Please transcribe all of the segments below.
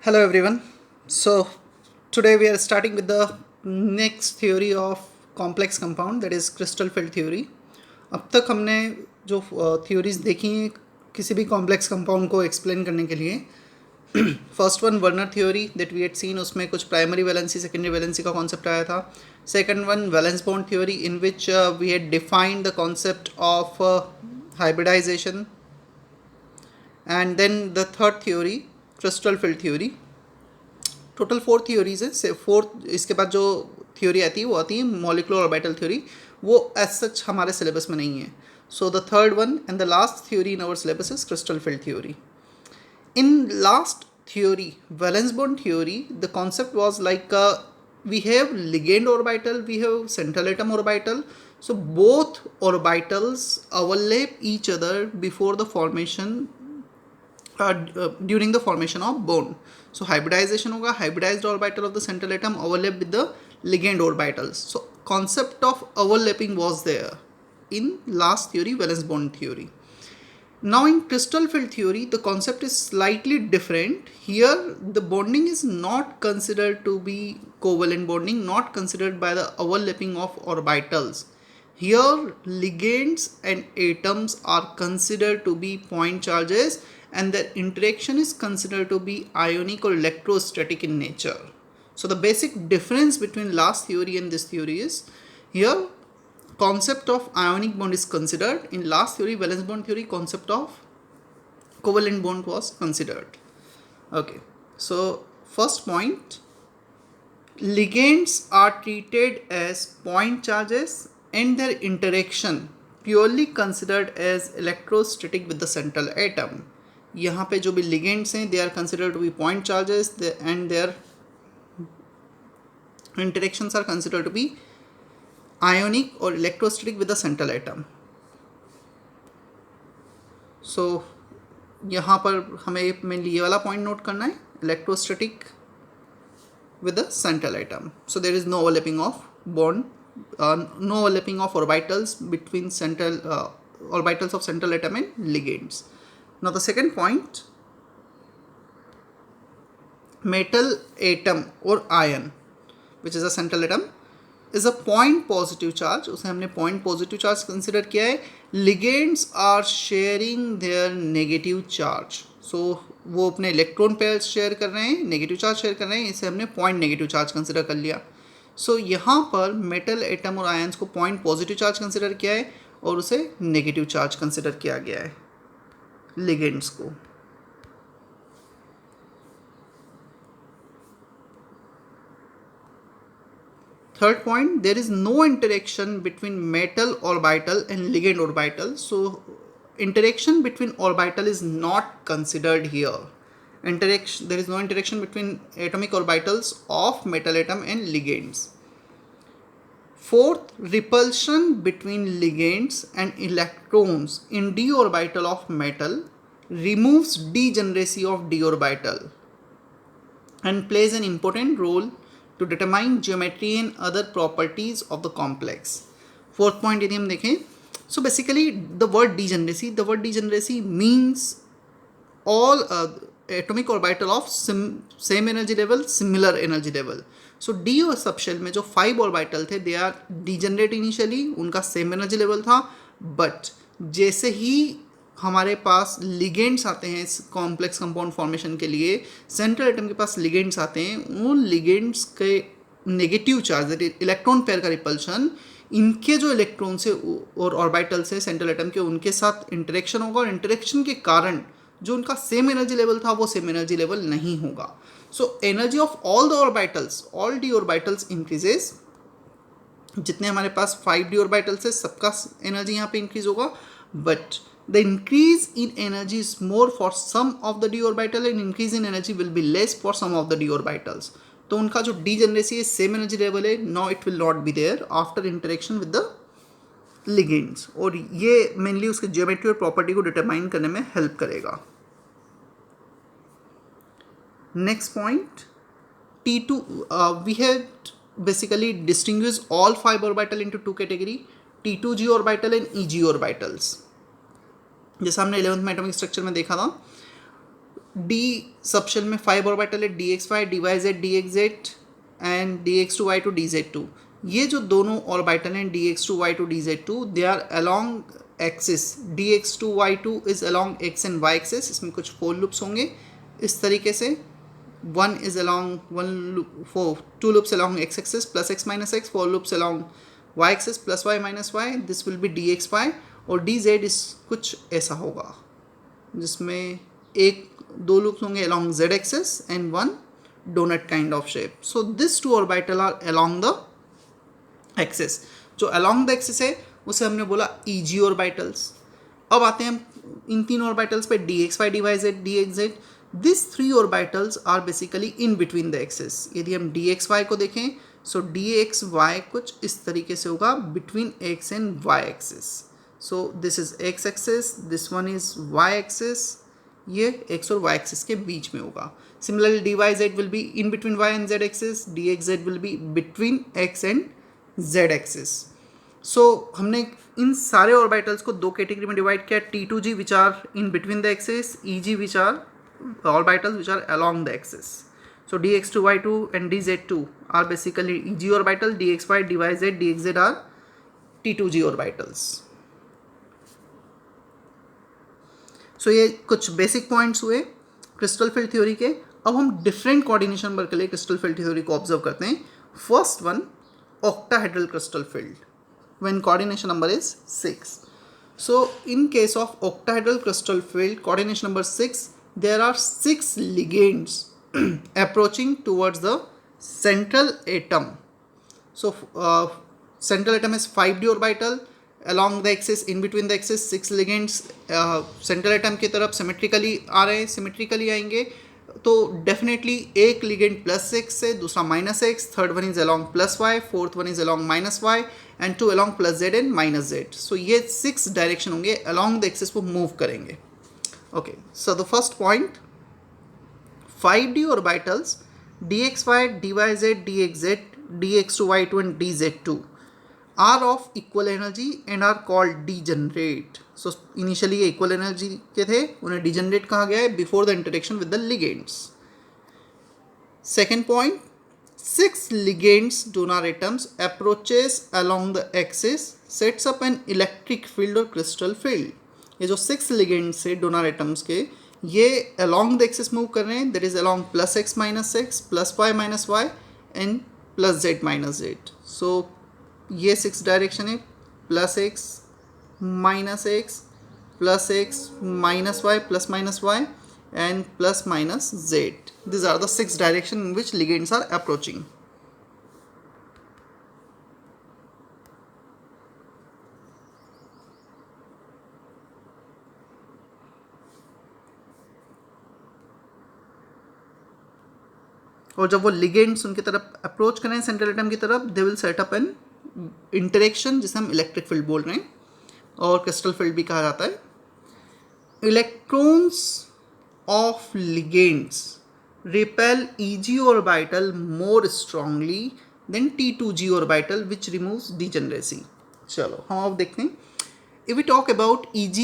Hello everyone. So today we are starting with the next theory of complex compound, that is crystal field theory. अब तक हमने जो theories देखी हैं किसी भी complex compound को explain करने के लिए, first one Werner theory that we had seen, उसमें कुछ प्राइमरी वैलेंसी सेकेंडरी वैलेंसी का कॉन्सेप्ट आया था. Second one valence bond theory in which we had defined the concept of hybridization. And then the third theory crystal field theory. Total 4 theories है. से 4 इसके बाद जो थ्योरी आती है वो आती है मॉलिकुलर ऑर्बिटल थ्योरी. वो एज सच हमारे सिलेबस में नहीं है. So the third one and the last theory in our syllabus is crystal field theory. In last theory, valence bond theory, the concept was like we have ligand orbital, we have central atom orbital. So both orbitals overlap each other before the formation, during the formation of bond. So hybridization hoga, hybridized orbital of the central atom overlap with the ligand orbitals. So concept of overlapping was there in last theory, valence bond theory. Now in crystal field theory, the concept is slightly different. Here the bonding is not considered to be covalent bonding, not considered by the overlapping of orbitals. Here ligands and atoms are considered to be point charges and their interaction is considered to be ionic or electrostatic in nature. So the basic difference between last theory and this theory is, here concept of ionic bond is considered. In last theory, valence bond theory, concept of covalent bond was considered. Okay, so first point, ligands are treated as point charges and their interaction purely considered as electrostatic with the central atom. यहाँ पे जो भी ligands हैं, they are considered to be point charges and their interactions are considered to be ionic or electrostatic with the central atom. So यहाँ पर हमें mainly ये वाला पॉइंट नोट करना है, electrostatic with the central atom. So there is no overlapping of bond, no overlapping of orbitals between central orbitals of central atom and ligands. Now the second point, metal atom or ion which is a central atom is a point positive charge. उसे हमने point positive charge consider किया है. Ligands are sharing their negative charge. So वो अपने electron pair share कर रहे हैं, negative charge share कर रहे हैं, इसे हमने पॉइंट नेगेटिव चार्ज कंसिडर कर लिया. सो यहाँ पर मेटल एटम और आयंस को पॉइंट पॉजिटिव चार्ज कंसिडर किया है और उसे नेगेटिव चार्ज कंसिडर किया गया है लिगेंड्स को. Third point, there is no interaction between metal orbital and ligand orbital. So interaction between orbital is not considered here. There is no interaction between atomic orbitals of metal atom and ligands. Fourth, repulsion between ligands and electrons in d orbital of metal removes degeneracy of d orbital and plays an important role to determine geometry and other properties of the complex. Fourth point यदि हम देखें, so basically the word degeneracy means all atomic orbital of same energy level, similar energy level. So d और subshell में जो 5 orbital थे, they are degenerate initially, उनका same energy level था, but जैसे ही हमारे पास लिगेंड्स आते हैं इस कॉम्प्लेक्स कंपाउंड फॉर्मेशन के लिए, सेंट्रल एटम के पास लिगेंड्स आते हैं, उन लिगेंड्स के नेगेटिव चार्ज, इलेक्ट्रॉन पेयर का रिपल्शन, इनके जो इलेक्ट्रॉन से और ऑर्बिटल से सेंट्रल एटम के, उनके साथ इंटरेक्शन होगा और इंटरेक्शन के कारण जो उनका सेम एनर्जी लेवल था वो सेम एनर्जी लेवल नहीं होगा. So energy of all the orbitals, all D orbitals increases. जितने हमारे पास 5d ऑर्बिटल्स है सबका एनर्जी यहाँ पे इंक्रीज होगा, but the increase in energy is more for some of the d orbital and increase in energy will be less for some of the d orbitals. तो उनका जो degeneracy है same energy level है, no it will not be there after interaction with the ligands, और ये mainly उसके geometry और property को डिटरमाइन करने में हेल्प करेगा. Next point, T2, we had basically distinguished all 5 orbital into 2 category, T2g orbital and EG orbitals. जैसा हमने 11th में एटॉमिक स्ट्रक्चर में देखा था, डी सबशेल में 5 ऑर्बिटल है, D X Y, D Y Z, D x Z and D X two Y two D Z two. ये जो दोनों ऑर्बिटल हैं D X two Y two D Z two, they are along axis. D X two Y two is along X and Y axis. इसमें कुछ 4 loops होंगे इस तरीके से. One is along two loops along X axis plus X minus x, 4 loops along Y axis plus Y minus Y. This will be D X Y. और D Z इस कुछ ऐसा होगा जिसमें दो लूप्स होंगे along z axis and one donut kind of shape. So these two orbital are along the axis. जो along the axis है उसे हमने बोला EG orbitals. अब आते हैं हम इन 3 orbitals पे dxy, dyz, dxz. These 3 orbitals are basically in between the axis. यदि हम dxy को देखें so dxy कुछ इस तरीके से होगा between x and y axis. So this is x axis, this one is y axis. ये x और y एक्सिस के बीच में होगा. Similarly d Y z will be in between y and z axis, D x z will be between x and z axis. So हमने इन सारे orbitals को 2 कैटेगरी में डिवाइड किया. T2g which are in between the axis, EG which are orbitals which are along the axis. So dx2y2 and dz2 are basically EG orbital, dxy, dyz, dxz are T2g orbitals. So ये कुछ basic points हुए crystal field theory के. अब हम different coordination number के लिए crystal field theory को observe करते हैं. First one, octahedral crystal field when coordination number is 6. So in case of octahedral crystal field coordination number 6, there are 6 ligands approaching towards the central atom. So central atom is 5d orbital along the axis, in between the axis 6 ligands central atom की तरफ symmetrically आ रहे हैं, symmetrically आएंगे तो definitely एक ligand plus x है, दूसरा minus x, third one is along plus y, fourth one is along minus Y and 2 along plus z and minus z. So ये 6 डायरेक्शन होंगे अलॉन्ग द एक्सिस वो move करेंगे. Okay, so the first point, 5d orbitals dxy, dyz, dxz, dx2y2 and dz2 are of equal energy and are called degenerate. So initially ये equal energy के थे, उन्हें degenerate कहा गया है before the interaction with the ligands. Second point, 6 ligands donor atoms approaches along the axis sets up an electric field or crystal field. ये जो 6 ligands है donor atoms के, ये along the axis move कर रहे हैं, that is along plus x minus x, plus y minus y and plus z minus z. So ये 6 direction है, plus X minus X, plus X minus Y, plus minus Y and plus minus Z. This are the 6 direction in which ligands are approaching. और जब वो ligands उनकी तरफ approach करें central atom की तरफ, they will set up an interaction जिसे हम इलेक्ट्रिक फील्ड बोल रहे हैं और क्रिस्टल फील्ड भी कहा जाता है. Electrons of ligands repel EG orbital more strongly than T2G orbital which removes degeneracy. चलो हम अब देखते हैं. If we talk about EG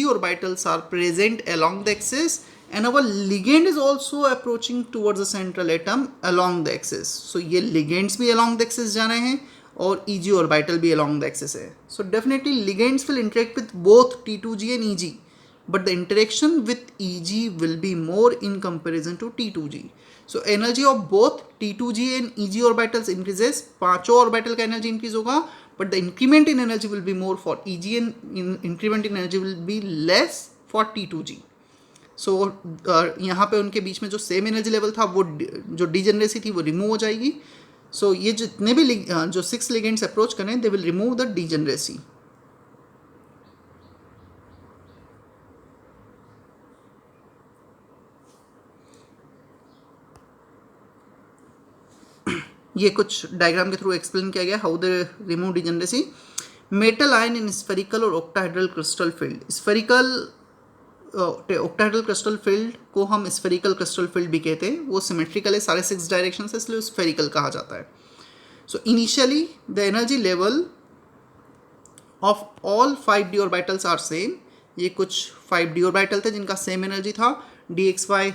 orbitals are present along the axis and our ligand is also approaching towards the central atom along the axis. So ये ligands भी along the axis जा रहे हैं और EG orbital भी along the axis है. So definitely ligands will interact with both T2G and EG, but the interaction with EG will be more in comparison to T2G. So energy of both T2G and EG orbitals increases. पांचों orbital का energy increase होगा, but the increment in energy will be more for EG and increment in energy will be less for T2G. So यहाँ पे उनके बीच में जो same energy level था वो जो डिजेनरेसी थी वो रिमूव हो जाएगी. सो ये जितने भी जो 6 लिगेंड्स अप्रोच करें they will remove the degeneracy. ये कुछ डायग्राम के थ्रू एक्सप्लेन किया गया how they remove degeneracy. Metal ion in spherical और octahedral crystal field. Spherical octahedral crystal field को हम स्फेरिकल क्रिस्टल फील्ड भी कहते हैं. वो सिमेट्रिकल है, सारे 6 डायरेक्शन से, इसलिए स्फेरिकल कहा जाता है. So initially the energy level of all 5d orbitals are same. ये कुछ 5d ऑर्बिटल थे जिनका सेम एनर्जी था, dxy,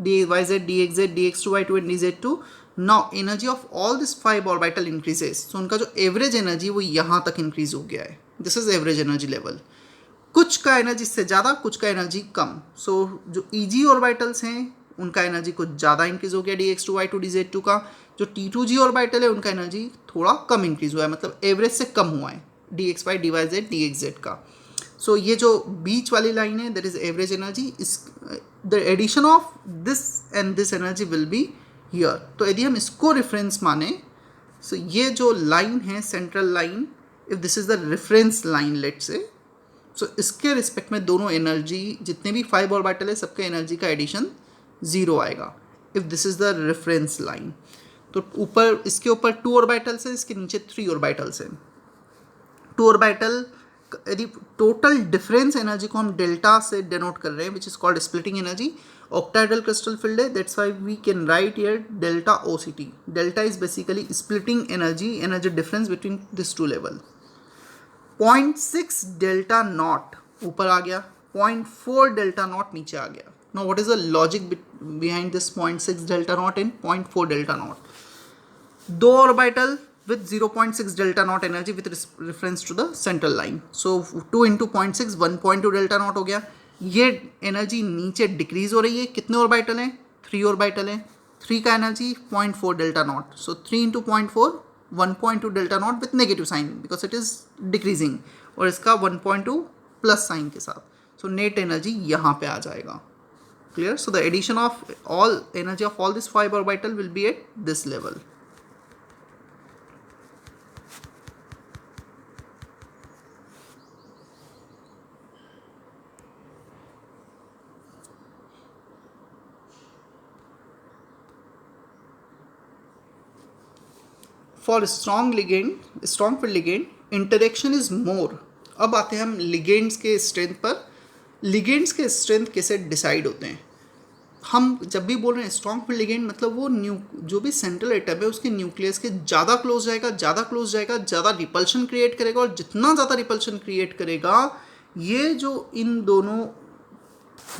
dyz, dxz, dx2y2 and dz2. Now energy of all this 5 orbital increases, so उनका जो एवरेज एनर्जी वो यहाँ तक इंक्रीज हो गया है. This is average energy level. कुछ का एनर्जी से ज़्यादा, कुछ का एनर्जी कम. सो जो ईजी ऑर्बिटल्स हैं उनका एनर्जी कुछ ज़्यादा इंक्रीज हो गया dx2y2 dz2 का. जो t2g ऑर्बिटल है उनका एनर्जी थोड़ा कम इंक्रीज हुआ है, मतलब एवरेज से कम हुआ है dxy, dyz, dxz का. सो ये जो बीच वाली लाइन है that is average energy. Is the addition of this and this energy will be here. तो यदि हम इसको रेफरेंस माने, सो ये जो लाइन है central line, if this is the reference line let's say, so इसके रिस्पेक्ट में दोनों एनर्जी जितने भी 5 ऑर्बिटल है सबके एनर्जी का एडिशन 0 आएगा if this is the reference line. तो ऊपर इसके ऊपर 2 ऑर्बिटल्स हैं, इसके नीचे 3 ऑर्बिटल्स हैं. 2 ऑर्बिटल यदि टोटल डिफरेंस एनर्जी को हम डेल्टा से डिनोट कर रहे हैं which is called splitting energy. Octahedral crystal field है, that's why we can write here delta OCT. Delta is basically splitting energy difference between this two level. 0.6 delta naught ऊपर आ गया, 0.4 डेल्टा नॉट नीचे आ गया. Now what is the logic behind this 0.6 delta naught and 0.4 delta naught? दो orbital with 0.6 delta knot energy with reference to the central line. So 2 into 0.6 1.2 delta knot हो गया. ये एनर्जी नीचे डिक्रीज हो रही है. कितने ऑर्बिटल हैं? 3 ऑर्बिटल हैं. 3 का energy 0.4 delta not. So 3 into 0.4 1.2 delta not with negative sign because it is decreasing, और इसका 1.2 प्लस साइन के साथ. सो नेट एनर्जी यहाँ पे आ जाएगा. Clear? So the addition of all energy of all this 5 orbital will be at this level. For strong field ligand interaction is more. अब आते हैं हम लिगेंड्स के स्ट्रेंथ पर. लिगेंड्स के स्ट्रेंथ कैसे डिसाइड होते हैं? हम जब भी बोल रहे हैं स्ट्रॉन्ग फील्ड लिगेंड, मतलब वो जो भी सेंट्रल एटम है उसके न्यूक्लियस के ज़्यादा क्लोज जाएगा, ज़्यादा रिपल्शन क्रिएट करेगा, और जितना ज़्यादा रिपल्शन क्रिएट करेगा, ये जो इन दोनों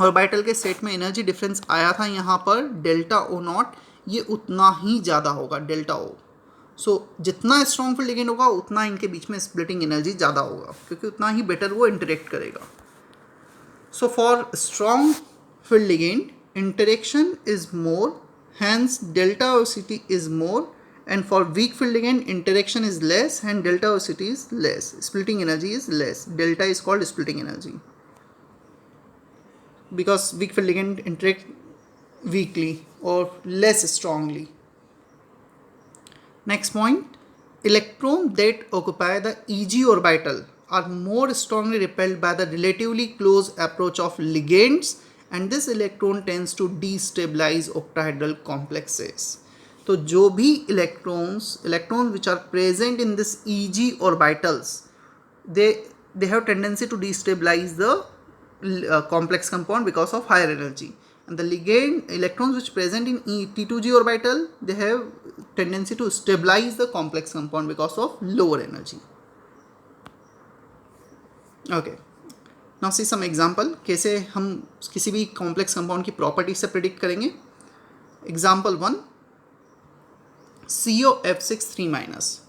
ऑर्बिटल के सेट में एनर्जी डिफरेंस आया था यहाँ पर डेल्टा O नॉट, ये उतना ही ज़्यादा होगा डेल्टा O. सो जितना स्ट्रॉन्ग फील्ड लिगेंड होगा उतना इनके बीच में स्प्लिटिंग एनर्जी ज़्यादा होगा, क्योंकि उतना ही बेटर वो इंटरेक्ट करेगा. So for strong field ligand interaction is more, hence delta OCT is more, and for weak field ligand interaction is less and delta OCT is less, splitting energy is less. Delta is called splitting energy because weak field ligand interact weakly or less strongly. Next point, electrons that occupy the EG orbital are more strongly repelled by the relatively close approach of ligands, and this electron tends to destabilize octahedral complexes. तो जो भी electrons which are present in this EG orbitals, they have tendency to destabilize the complex compound because of higher energy, and the ligand electrons which present in T2G orbital, they have tendency to stabilize the complex compound because of lower energy. Okay, now see some example कैसे हम किसी भी complex compound की property से predict करेंगे. Example 1, COF6 3-.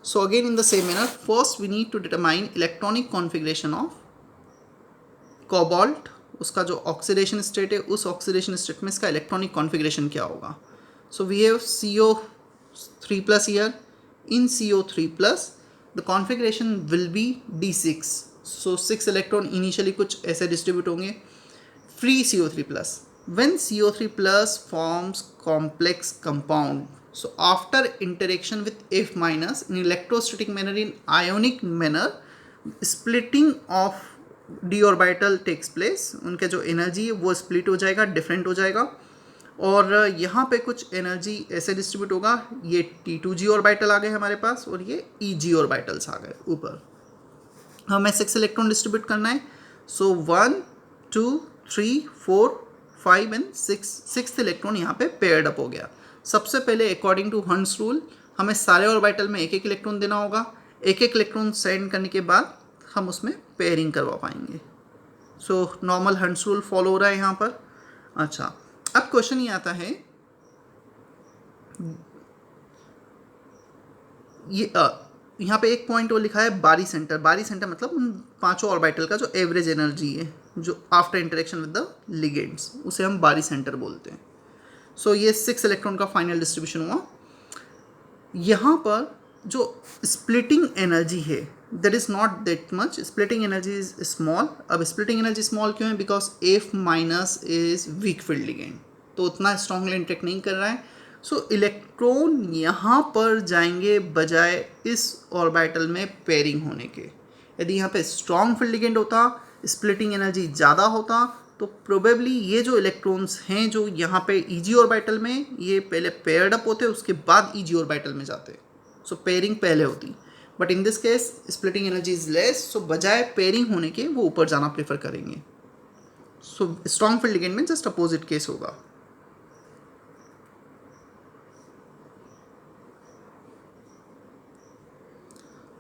So again in the same manner, first we need to determine electronic configuration of cobalt. उसका जो oxidation state है, उस oxidation state में इसका electronic configuration क्या होगा. So we have CO3+ here. In CO3+, the configuration will be D6. So 6 electron initially कुछ ऐसे distribute होंगे. Free CO3+. When CO3+ forms complex compound, so after interaction with F- in electrostatic manner, in ionic manner, splitting of d orbital takes place. उनके जो energy है वो split हो जाएगा, different हो जाएगा, और यहाँ पे कुछ एनर्जी ऐसे डिस्ट्रीब्यूट होगा. ये T2G ऑर्बिटल आ गए हमारे पास और ये EG ऑर्बिटल्स आ गए ऊपर. हमें 6 इलेक्ट्रॉन डिस्ट्रीब्यूट करना है. सो 1 2 3 4 5 एंड 6 इलेक्ट्रॉन यहाँ पे पेयर्ड अप हो गया. सबसे पहले अकॉर्डिंग टू हंस रूल हमें सारे ऑर्बिटल में एक एक इलेक्ट्रॉन देना होगा. एक एक इलेक्ट्रॉन सेंड करने के बाद हम उसमें पेयरिंग करवा पाएंगे. So normal hunts rule follow हो रहा है यहाँ पर। अच्छा, अब क्वेश्चन ये आता है, ये यहाँ पे एक पॉइंट वो लिखा है बारी सेंटर। बारी सेंटर मतलब उन पांचों ऑर्बिटल का जो एवरेज एनर्जी है जो after interaction with the ligands, उसे हम बारी सेंटर बोलते हैं। सो ये 6 इलेक्ट्रॉन का फाइनल डिस्ट्रीब्यूशन हुआ। यहाँ पर जो स्प्लिटिंग एनर्जी है that is not that much, splitting energy is small. अब स्प्लिटिंग एनर्जी स्मॉल क्यों है? Because F minus is weak field ligand, तो उतना स्ट्रॉन्गली इंटरेक्ट नहीं कर रहा है। सो इलेक्ट्रॉन यहाँ पर जाएंगे बजाय इस ऑर्बिटल में पेयरिंग होने के। यदि यहाँ पे स्ट्रॉन्ग फील्ड लिगेंड होता, स्प्लिटिंग एनर्जी ज़्यादा होता, तो प्रोबेबली ये जो इलेक्ट्रॉन्स हैं जो यहाँ पे ईजी ऑर्बिटल में, ये पहले पेयर्ड अप होते, उसके बाद ईजी ऑर्बिटल में जाते। सो पेयरिंग पहले होती, but in this case splitting energy is less, so बजाय पेयरिंग होने के वो ऊपर जाना प्रेफर करेंगे। सो स्ट्रॉन्ग फील्ड लिगेंड में जस्ट अपोजिट केस होगा।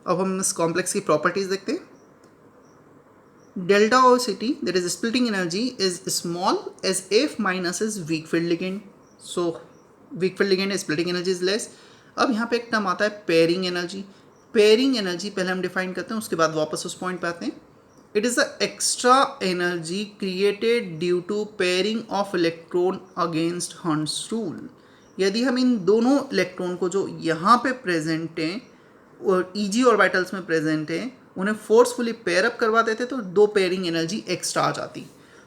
अब हम इस कॉम्प्लेक्स की प्रॉपर्टीज देखते हैं। Delta OCT, that is splitting energy, is small as F minus is weak field ligand. So weak field ligand splitting energy is less. अब यहाँ पे एक टर्म आता है पेयरिंग एनर्जी। पेयरिंग एनर्जी पहले हम डिफाइन करते हैं, उसके बाद वापस उस पॉइंट पे आते हैं। It is the extra energy created due to pairing of electron against Hund's rule. यदि हम इन दोनों इलेक्ट्रॉन को जो यहाँ पे प्रेजेंट हैं और ईजी ऑर्बिटल्स में प्रेजेंट हैं, उन्हें फोर्सफुली पेयर अप करवा देते तो दो पेयरिंग एनर्जी एक्स्ट्रा आ जाती।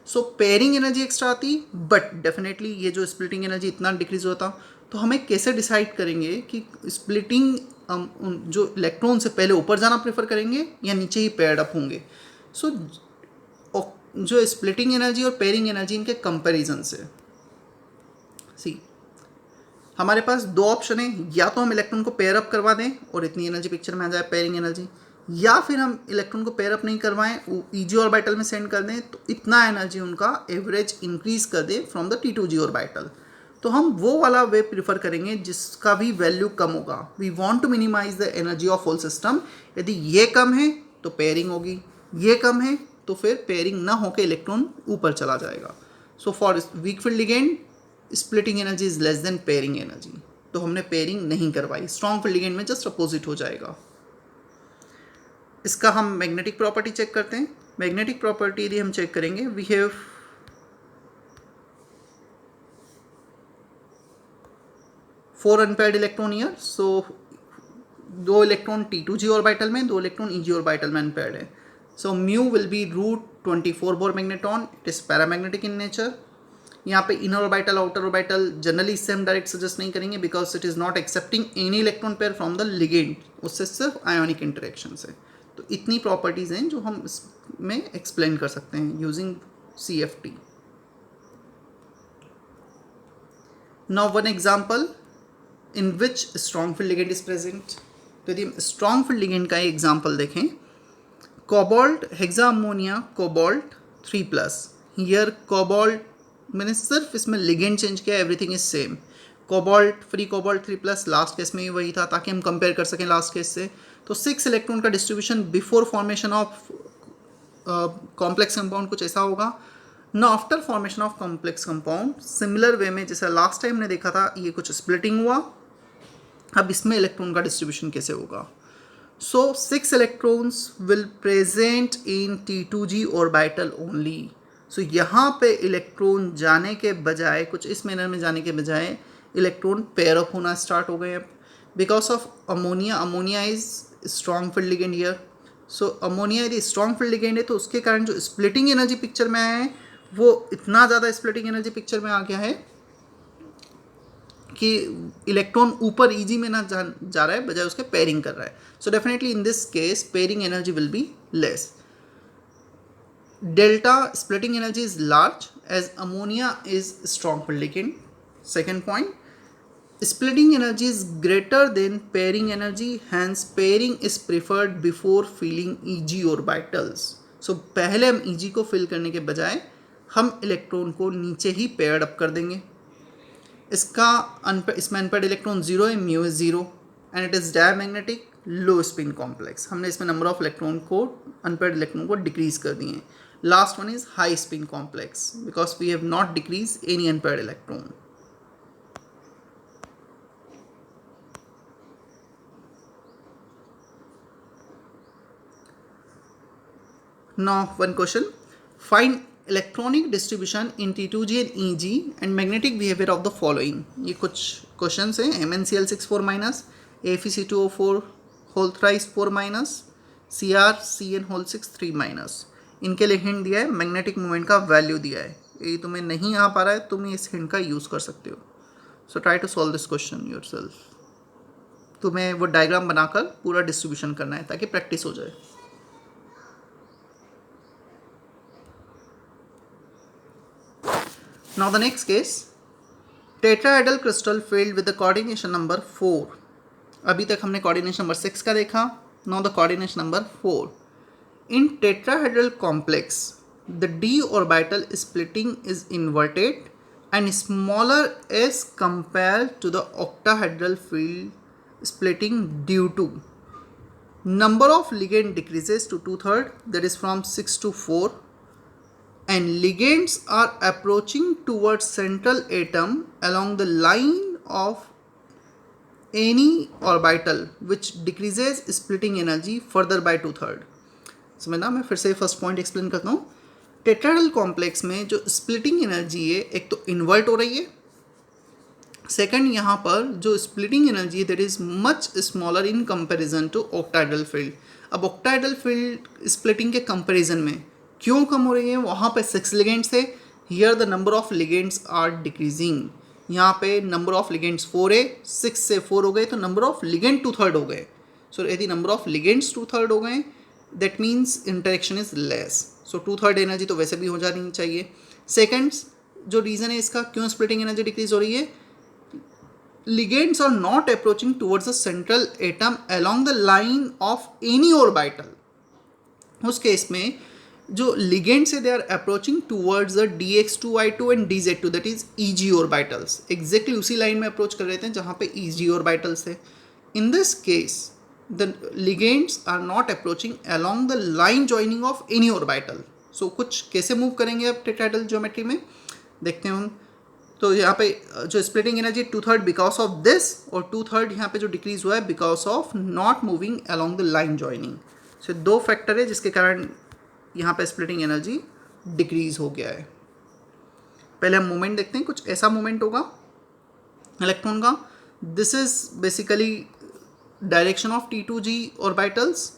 सो पेयरिंग एनर्जी एक्स्ट्रा आती, बट डेफिनेटली ये जो स्प्लिटिंग एनर्जी इतना डिक्रीज होता। तो हमें कैसे डिसाइड करेंगे कि स्प्लिटिंग जो इलेक्ट्रॉन से पहले ऊपर जाना प्रेफर करेंगे या नीचे ही पेयर्ड अप होंगे? सो जो स्प्लिटिंग एनर्जी और पेयरिंग एनर्जी इनके कंपेरिजन से सी हमारे पास दो ऑप्शन है, या तो हम इलेक्ट्रॉन को पेयर अप करवा दें और इतनी एनर्जी पिक्चर में आ जाए पेयरिंग एनर्जी, या फिर हम इलेक्ट्रॉन को पेयर अप नहीं करवाएं, ईजी ऑर्बिटल में सेंड कर दें, तो इतना एनर्जी उनका एवरेज इंक्रीज कर दें फ्रॉम द T2G ऑर्बिटल। तो हम वो वाला वे प्रीफर करेंगे जिसका भी वैल्यू कम होगा। We want to minimize the energy of whole system. यदि ये कम है तो पेयरिंग होगी, ये कम है तो फिर पेयरिंग ना होकर इलेक्ट्रॉन ऊपर चला जाएगा। So for weak field ligand splitting energy is less than pairing energy, तो हमने पेयरिंग नहीं करवाई। स्ट्रॉन्ग फील्ड लिगेंड में जस्ट अपोजिट हो जाएगा। इसका हम मैग्नेटिक प्रॉपर्टी चेक करते हैं। मैग्नेटिक प्रॉपर्टी यदि हम चेक करेंगे, we have four unpaired electron here. So दो इलेक्ट्रॉन T2G ऑर्बिटल में, दो इलेक्ट्रॉन EG ऑर्बिटल में अनपेयर्ड है। So mu will be √24 Bohr magnetron, it is paramagnetic in nature. यहाँ पे inner orbital outer orbital generally इससे हम डायरेक्ट सजेस्ट नहीं करेंगे, because it is not accepting any electron pair from the ligand, उससे सिर्फ आयोनिक इंटरेक्शन से। तो इतनी प्रॉपर्टीज हैं जो हम इसमें एक्सप्लेन कर सकते हैं using CFT। Now one example in which strong field ligand is present. तो यदि हम स्ट्रॉन्ग फील्ड लिगेंड का एग्जांपल देखें, cobalt hexa ammonia cobalt 3+। Here cobalt मैंने सिर्फ इसमें लिगेंड चेंज किया, everything is same. Cobalt free cobalt 3+, last case में ही वही था ताकि हम कंपेयर कर सकें लास्ट केस से। तो 6 इलेक्ट्रॉन का distribution before formation of complex compound कुछ ऐसा होगा। ना after formation of complex compound similar way में जैसा लास्ट टाइम ने देखा था, ये कुछ स्प्लिटिंग हुआ। अब इसमें इलेक्ट्रॉन का डिस्ट्रीब्यूशन कैसे होगा? So 6 electrons will present in T2G orbital only. So यहाँ पे इलेक्ट्रॉन जाने के बजाय, कुछ इस मैनर में जाने के बजाय, इलेक्ट्रॉन पेयर अप होना स्टार्ट हो गए हैं because of ammonia. Ammonia is strong field ligand here. So ammonia यदि स्ट्रॉन्ग फील्ड लिगेंड है तो उसके कारण जो स्प्लिटिंग एनर्जी पिक्चर में आया है वो इतना ज़्यादा स्प्लिटिंग एनर्जी पिक्चर में आ गया है कि इलेक्ट्रॉन ऊपर ईजी में ना जा रहा है, बजाय उसके पेयरिंग कर रहा है। So definitely in this case pairing energy will be less. Delta splitting energy is large as ammonia is strong field ligand. Second point, splitting energy is greater than pairing energy, hence pairing is preferred before filling EG orbitals. So पहले हम EG को fill करने के बजाय हम electron को नीचे ही paired up कर देंगे। इसमें अनपेयर्ड इलेक्ट्रॉन 0 है, mu is 0 and it is diamagnetic low spin complex. हमने इसमें नंबर ऑफ इलेक्ट्रॉन को, अनपेयर्ड इलेक्ट्रॉन को डिक्रीज कर दिए हैं। Last one is high spin complex because we have not decreased any unpaired electron. Now one question, find electronic distribution in T2G and EG and magnetic behavior of the following. ये कुछ questions हैं, MnCl6 4-, AFeC2O4 whole thrice 4-, CrCn whole 6 3-. इनके लिए hint दिया है, magnetic moment का value दिया है. ये तुम्हें नहीं आ पा रहा है, तुम इस हिंट का यूज़ कर सकते हो. So try to solve this question yourself. तुम्हें वो डायग्राम बनाकर पूरा डिस्ट्रीब्यूशन करना है ताकि प्रैक्टिस हो जाए. Now the next case, tetrahedral crystal filled with the coordination number 4. अभी तक हमने coordination number 6 का देखा. Now the coordination number 4. In tetrahedral complex, the d orbital splitting is inverted and smaller as compared to the octahedral field splitting due to number of ligand decreases to 2/3, that is from 6 to 4. And ligands are approaching towards central atom along the line of any orbital which decreases splitting energy further by 2/3. समझना, मैं फिर से first point explain करता हूँ. Tetrahedral complex में जो splitting energy है, एक तो इन्वर्ट हो रही है, सेकंड यहाँ पर जो स्प्लिटिंग एनर्जी है that is much smaller in comparison to octahedral field. अब ऑक्टाहेड्रल फील्ड स्प्लिटिंग के कंपैरिजन में क्यों कम हो रही है? वहाँ पे 6 लिगेंड्स थे, here the number of ligands are decreasing. यहाँ पे नंबर ऑफ लिगेंड्स 4 है, 6 से 4 हो गए तो नंबर ऑफ लिगेंड 2/3 हो गए. सो यदि नंबर ऑफ लिगेंड्स 2/3 हो गए that means interaction is less. So 2/3 energy तो वैसे भी हो जानी चाहिए. सेकेंड्स जो रीज़न है इसका क्यों स्प्लिटिंग एनर्जी डिक्रीज हो रही है, ligands are not approaching towards the central atom along the line of any orbital. उस केस में जो ligands है they are approaching towards the dx2y2 and dz2, that is EG orbitals. exactly उसी line में approach कर रहे थे जहाँ पे EG orbitals है. In this case the ligands are not approaching along the line joining of any orbital. so कुछ कैसे मूव करेंगे अब टेट्राहेड्रल ज्योमेट्री में देखते हैं हम. तो यहाँ पे जो splitting energy 2/3 because of this और 2/3 यहाँ पे जो डिक्रीज हुआ है because of not moving along the line joining. So 2 factor है जिसके कारण यहाँ पे स्प्लिटिंग एनर्जी डिक्रीज हो गया है. पहले हम मूवमेंट देखते हैं. कुछ ऐसा मूवमेंट होगा इलेक्ट्रॉन का. This is basically direction of T2G orbitals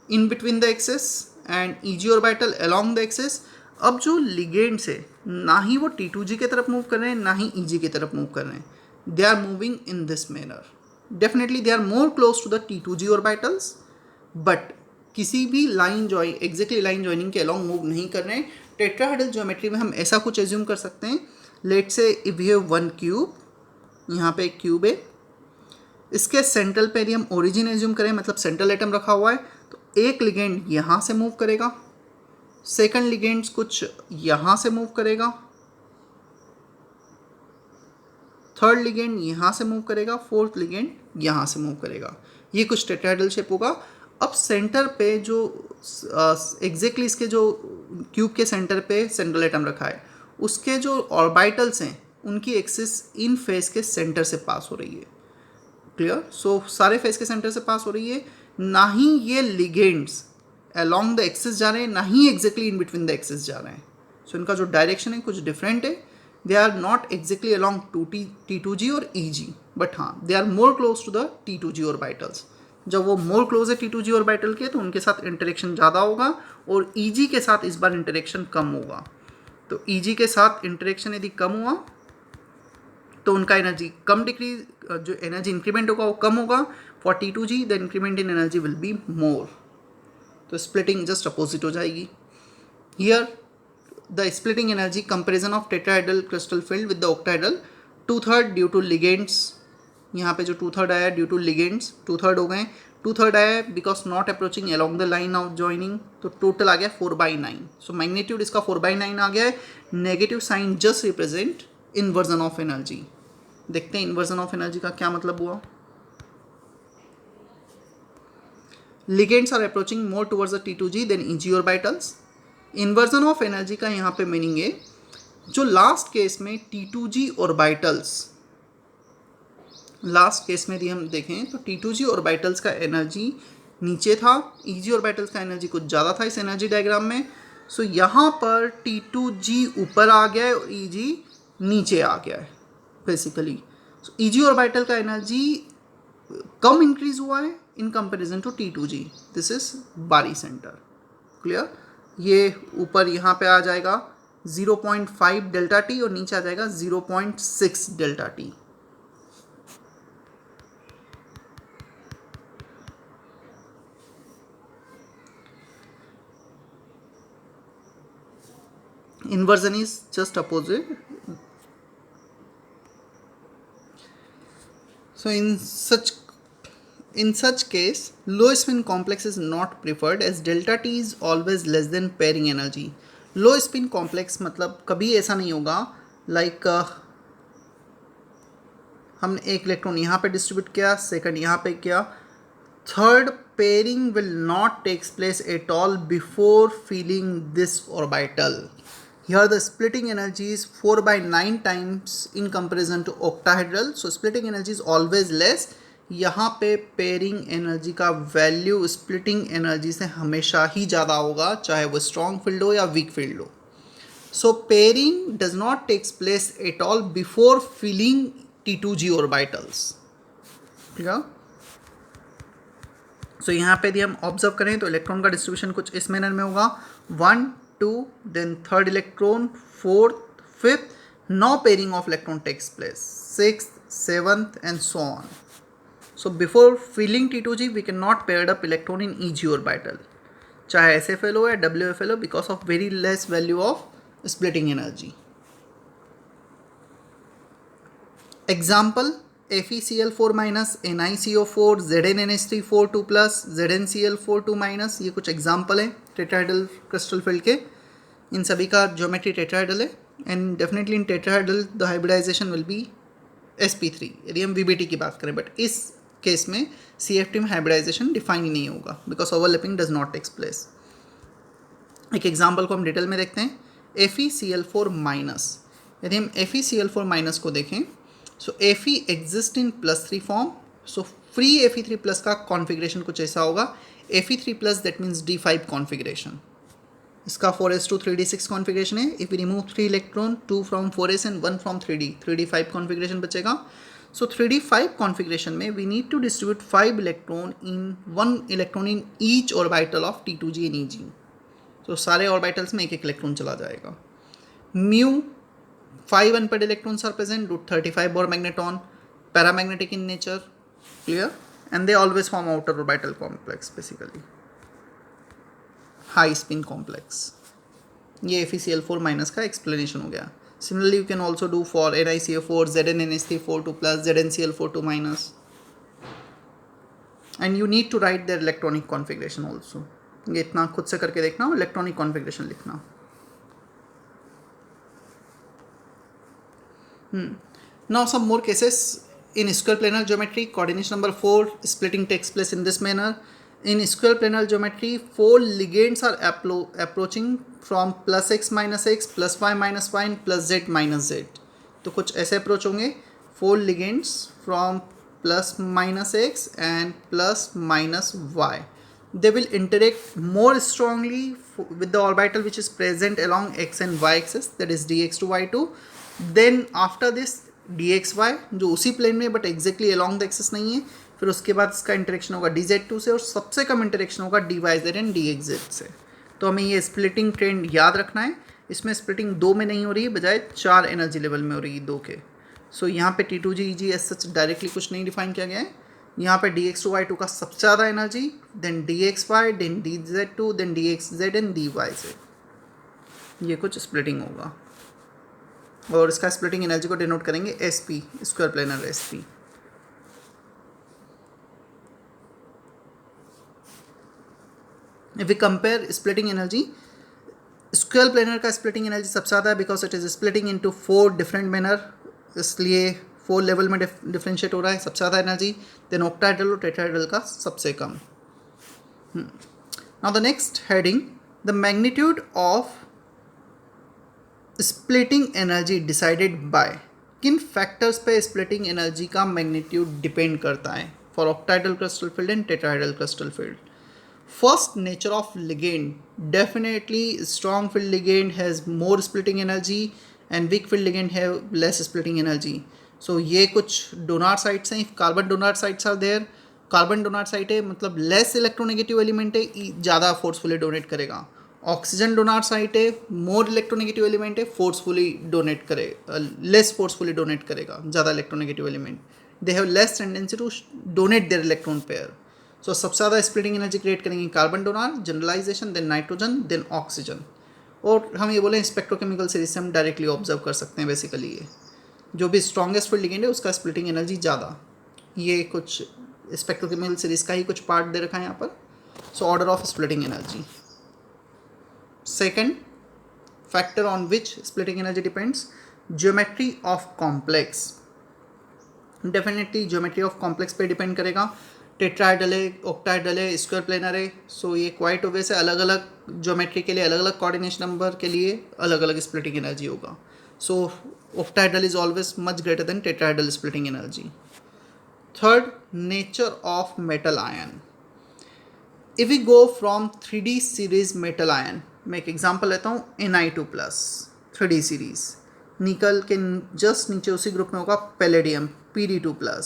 in between the axis and EG orbital along the axis. अब जो लिगेंड्स है ना ही वो T2G की तरफ मूव कर रहे हैं ना ही EG की तरफ मूव कर रहे हैं. They are moving in this manner. Definitely they are more close to the T2G orbitals but किसी भी line join exactly line joining के अलॉन्ग मूव नहीं कर रहे हैं. टेट्राहेड्रल ज्योमेट्री में हम ऐसा कुछ एज्यूम कर सकते हैं. Let's say if we have one cube, यहाँ पे एक क्यूब है, इसके सेंट्रल पे यदि हम ओरिजिन एज्यूम करें मतलब सेंट्रल एटम रखा हुआ है तो एक लिगेंड यहाँ से मूव करेगा, सेकंड लिगेंड्स कुछ यहाँ से मूव करेगा, थर्ड लिगेंड यहाँ से मूव करेगा, फोर्थ लिगेंड यहाँ से मूव करेगा. ये कुछ टेट्राहेड्रल शेप होगा. अब सेंटर पे जो एग्जैक्टली इसके जो क्यूब के सेंटर पे सेंट्रल एटम रखा है उसके जो ऑर्बिटल्स हैं उनकी एक्सिस इन फेस के सेंटर से पास हो रही है. क्लियर? सो सारे फेस के सेंटर से पास हो रही है. ना ही ये लिगेंड्स अलॉन्ग द एक्सिस जा रहे हैं ना ही exactly in between the axis जा रहे हैं. सो इनका जो डायरेक्शन है कुछ डिफरेंट है. They are not exactly along T2G और EG बट हाँ they are more close to the T2G orbitals. जब वो मोर क्लोज है T2G ऑर्बिटल के तो उनके साथ इंटरेक्शन ज़्यादा होगा और EG के साथ इस बार इंटरेक्शन कम होगा. तो EG के साथ इंटरेक्शन यदि कम हुआ तो उनका एनर्जी कम डिक्रीज, जो एनर्जी इंक्रीमेंट होगा वो कम होगा. For T2G the increment in energy will be more. तो स्प्लिटिंग जस्ट अपोजिट हो जाएगी. Here the splitting energy comparison of tetrahedral crystal field with the octahedral 2/3 due to ligands. यहाँ पे जो 2/3 आया ड्यू टू लिगेंड्स 2/3 हो गए. 2/3 आया because not approaching along the line of joining तो टोटल आ गया 4/9. सो मैग्नीट्यूड इसका 4/9 आ गया है. Negative sign just represent inversion of energy. देखते हैं इन्वर्जन ऑफ एनर्जी का क्या मतलब हुआ. Ligands are approaching more towards the T2G than EG orbitals. Inversion of energy का यहाँ पे मीनिंग है जो लास्ट केस में T2G ऑर्बिटल्स, लास्ट केस में यदि हम देखें तो T2G ऑर्बिटल्स का एनर्जी नीचे था, EG ऑर्बिटल्स का एनर्जी कुछ ज़्यादा था इस एनर्जी डायग्राम में। सो यहाँ पर T2G ऊपर आ गया है और EG नीचे आ गया है बेसिकली। सो EG ऑर्बिटल का एनर्जी कम इंक्रीज हुआ है in comparison to T2G। This is barycentre, clear. ये ऊपर यहाँ पे आ जाएगा 0.5 डेल्टा टी और नीचे आ जाएगा 0.6 delta T. Inversion is just opposite. So in such case low spin complex is not preferred as delta t is always less than pairing energy. Low spin complex मतलब कभी ऐसा नहीं होगा लाइक हमने एक इलेक्ट्रॉन यहाँ पे डिस्ट्रीब्यूट किया, सेकंड यहाँ पे किया, third pairing will not takes place at all before filling this orbital. Here the splitting energy is 4/9 times in comparison to octahedral. So splitting energy is always less. यहाँ पे pairing energy का value splitting energy से हमेशा ही ज़्यादा होगा, चाहे वो strong field हो या वीक फील्ड हो. So pairing does not takes place at all before filling T2G orbitals. ठीक है. सो यहाँ पे यदि हम ऑब्जर्व करें तो इलेक्ट्रॉन का डिस्ट्रीब्यूशन कुछ इस मैनर में होगा, 1 2 then third electron, fourth, fifth. Now pairing of electron takes place, 6th, 7th and so on. So before filling T2G we cannot pair up electron in EG orbital, चाहे SFL हो या WFL हो, because of very less value of splitting energy. Example FeCl4 minus, NiCO4, ZnNH3 2 plus, ZnCl4 2 minus. ये कुछ example है tetrahedral crystal field के. इन सभी का ज्योमेट्री टेट्राहेड्रल है and definitely in tetrahedral the hybridization will be sp3 यदि हम VBT की बात करें. बट इस केस में CFT में हाइब्रिडाइजेशन डिफाइन ही नहीं होगा because overlapping does not takes place. एक एग्जाम्पल को हम डिटेल में देखते हैं. FeCl4 माइनस, यदि हम FeCl4 माइनस को देखें सो Fe exist in +3 form. So free Fe3+ का कॉन्फ़िगरेशन कुछ ऐसा होगा. Fe3+ that means D5 configuration. इसका 4s2 3d6 कॉन्फ़िगरेशन है. If we remove 3 electron, 2 from 4s and 1 from 3d, 3d5 configuration बचेगा. सो 3d5 कॉन्फ़िगरेशन में we need to distribute 5 electron in 1 electron in each orbital of T2G and EG. तो सारे orbitals में एक एक electron चला जाएगा. Mu 5 unpaired electrons are present, root 35 Bohr magneton, paramagnetic in nature, clear, and they always form outer orbital complex basically, high spin complex. ये FeCl4 minus का explanation हो गया. Similarly you can also do for NiCO4, ZnNH3 2 plus, ZnCl4 2 minus, and you need to write their electronic configuration also. ये इतना खुद से करके देखना और electronic configuration लिखना. Now some more cases in square planar geometry. Coordination number 4, splitting takes place in this manner. In square planar geometry, 4 ligands are approaching from +x minus x, +y minus y and +z minus z. तो कुछ ऐसे approach होंगे. 4 ligands from plus minus x and plus minus y. They will interact more strongly with the orbital which is present along x and y axis, that is dx to y2. Then after this dxy जो उसी plane में but exactly along the axis नहीं है. फिर उसके बाद इसका interaction होगा dz2 से और सबसे कम इंटरेक्शन होगा dyz एंड dxz से. तो हमें ये स्प्लिटिंग ट्रेंड याद रखना है. इसमें स्प्लिटिंग 2 में नहीं हो रही है, बजाय 4 एनर्जी लेवल में हो रही है 2 के. सो यहाँ पे T2G EG as such directly कुछ नहीं डिफाइन किया गया है. यहाँ पे dx to y2 का सबसे ज़्यादा energy, then dxy, then dz2, then dxz and dyz. ये कुछ स्प्लिटिंग होगा और इसका स्प्लिटिंग एनर्जी को डिनोट करेंगे SP, square planar SP. If we compare splitting energy, square planar का स्प्लिटिंग एनर्जी सबसे ज़्यादा है because it is splitting into 4 different manner, इसलिए 4 लेवल में डिफ्रेंशिएट हो रहा है, सबसे ज़्यादा एनर्जी. देन ऑक्टाहेड्रल और टेट्राहेड्रल का सबसे कम. Now the next heading the magnitude of splitting energy decided by, किन फैक्टर्स पे स्प्लिटिंग एनर्जी का मैग्नीट्यूड डिपेंड करता है for octahedral crystal field and tetrahedral crystal field. First, nature of ligand. Definitely strong field ligand has more splitting energy and weak field ligand have less splitting energy. So ये कुछ donor sites हैं. Carbon donor sites are there. Carbon donor site है मतलब less electronegative element है, ज़्यादा forcefully donate करेगा. Oxygen donor site है, more electronegative element है, फोर्सफुली डोनेट करे, लेस फोर्सफुली डोनेट करेगा ज़्यादा electronegative element. They have less tendency to donate their electron pair. So सबसे ज़्यादा स्प्लिटिंग एनर्जी क्रिएट करेंगे carbon donor, generalization, then nitrogen, then oxygen. और हम ये बोलें स्पेक्ट्रोकेमिकल सीरीज से हम डायरेक्टली ऑब्जर्व कर सकते हैं. बेसिकली ये जो भी स्ट्रॉन्गेस्ट फील्ड लिगेंड है उसका स्प्लिटिंग एनर्जी ज़्यादा. ये कुछ स्पेक्ट्रोकेमिकल सीरीज का ही कुछ पार्ट दे रखा है यहाँ पर. So order of splitting energy. Second factor on which splitting energy depends, geometry of complex. Definitely geometry of complex पे डिपेंड करेगा. टेट्राहेड्रल है, ऑक्टाहेड्रल है, स्क्वायर प्लेनर है. सो ये क्वाइट ऑब्वियस है, अलग अलग ज्योमेट्री के लिए, अलग अलग कोऑर्डिनेशन नंबर के लिए अलग अलग स्प्लिटिंग एनर्जी होगा. So octahedral is always much greater than tetrahedral splitting energy. Third, nature of metal ion. If we go from 3D series metal ion, मैं एक एग्जांपल लेता हूँ. Ni2+, 3D series. निकल के जस्ट नीचे उसी ग्रुप में होगा palladium, Pd2+,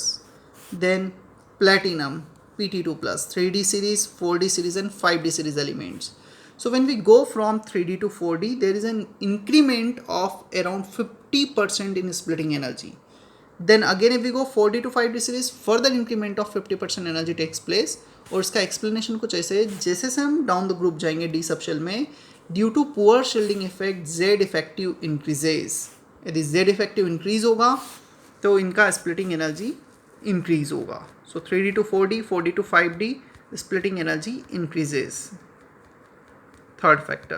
then platinum, Pt2+, 3D series, 4D series and 5D series elements. So when we go from 3D to 4D, there is an increment of around 50% in splitting energy. Then again if we go 4D to 5D series, further increment of 50% energy takes place. और इसका explanation कुछ ऐसे है, जैसे से हम down the group जाएंगे D subshell में, due to poor shielding effect, Z effective increases. यदि Z effective increase होगा तो इनका splitting energy increase होगा. So 3D to 4D, 4D to 5D, splitting energy increases. Third factor.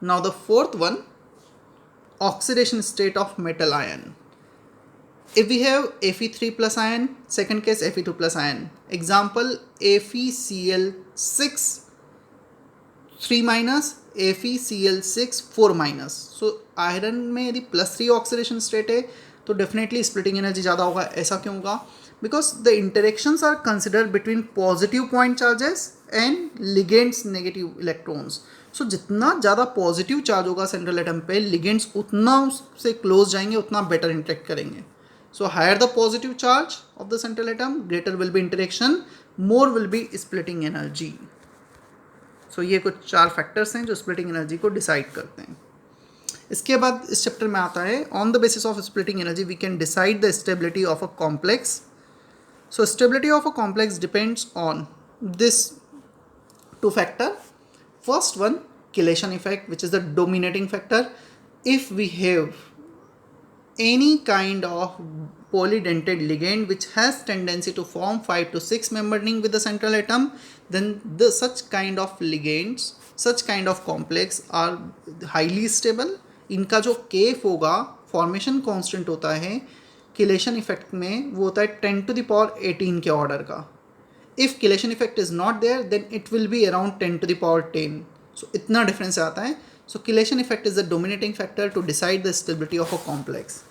Now the fourth one, oxidation state of metal ion. If we have Fe3+ ion, second case Fe2+ ion. Example FeCl6 3-, FeCl6 4-. So iron में यदि +3 oxidation state है तो definitely splitting energy ज़्यादा होगा. ऐसा क्यों होगा? Because the interactions are considered between positive point charges and ligands negative electrons. So जितना ज़्यादा पॉजिटिव चार्ज होगा सेंट्रल एटम पे, लिगेंड्स उतना उससे क्लोज जाएंगे, उतना बेटर इंटरेक्ट करेंगे. So higher the positive charge of the central atom, greater will be interaction, more will be splitting energy. So ये कुछ 4 फैक्टर्स हैं जो स्प्लिटिंग एनर्जी को डिसाइड करते हैं. इसके बाद इस चैप्टर में आता है on the basis of splitting energy we can decide the stability of a complex. So stability of a complex depends on this 2 factor. First one, chelation effect, which is the dominating factor. If we have any kind of polydentate ligand which has tendency to form 5 to 6 member ring with the central atom, then such kind of ligands, such kind of complex are highly stable. इनका जो केफ होगा, formation constant होता है chelation effect में, वो होता है 10 to the power 18 के ऑर्डर का. If chelation effect is not there then it will be around 10 to the power 10. So इतना डिफरेंस आता है. So chelation effect is the dominating factor to decide the stability of a complex.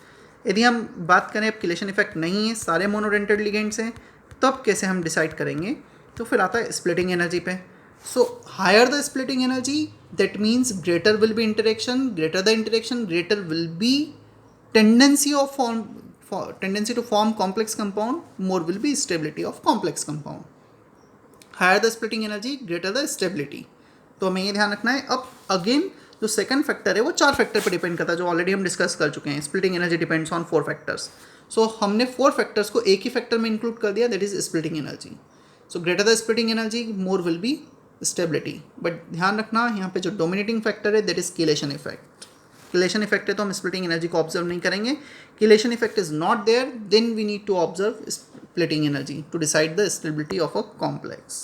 यदि हम बात करें अब chelation effect नहीं है, सारे मोनोडेंटेड लिगेंड्स हैं, तब कैसे हम डिसाइड करेंगे? तो फिर आता है स्प्लिटिंग एनर्जी पे. So higher the splitting energy, that means greater will be interaction, greater the interaction, greater will be tendency to form complex compound, more will be stability of complex compound. Higher the splitting energy, greater the stability. तो हमें ये ध्यान रखना है. अब again जो second factor है वो 4 फैक्टर पर डिपेंड करता है, जो ऑलरेडी हम डिस्कस कर चुके हैं. Splitting energy depends on 4 factors. So हमने 4 फैक्टर्स को एक ही फैक्टर में इंक्लूड कर दिया, that is splitting energy. So greater the splitting energy, more will be stability. But ध्यान रखना यहाँ पे जो डोमिनेटिंग फैक्टर है that is chelation effect. Chelation effect है तो हम स्प्लिटिंग एनर्जी को ऑब्जर्व नहीं करेंगे. Chelation effect is not there, then we need to observe splitting energy to decide the stability of a complex.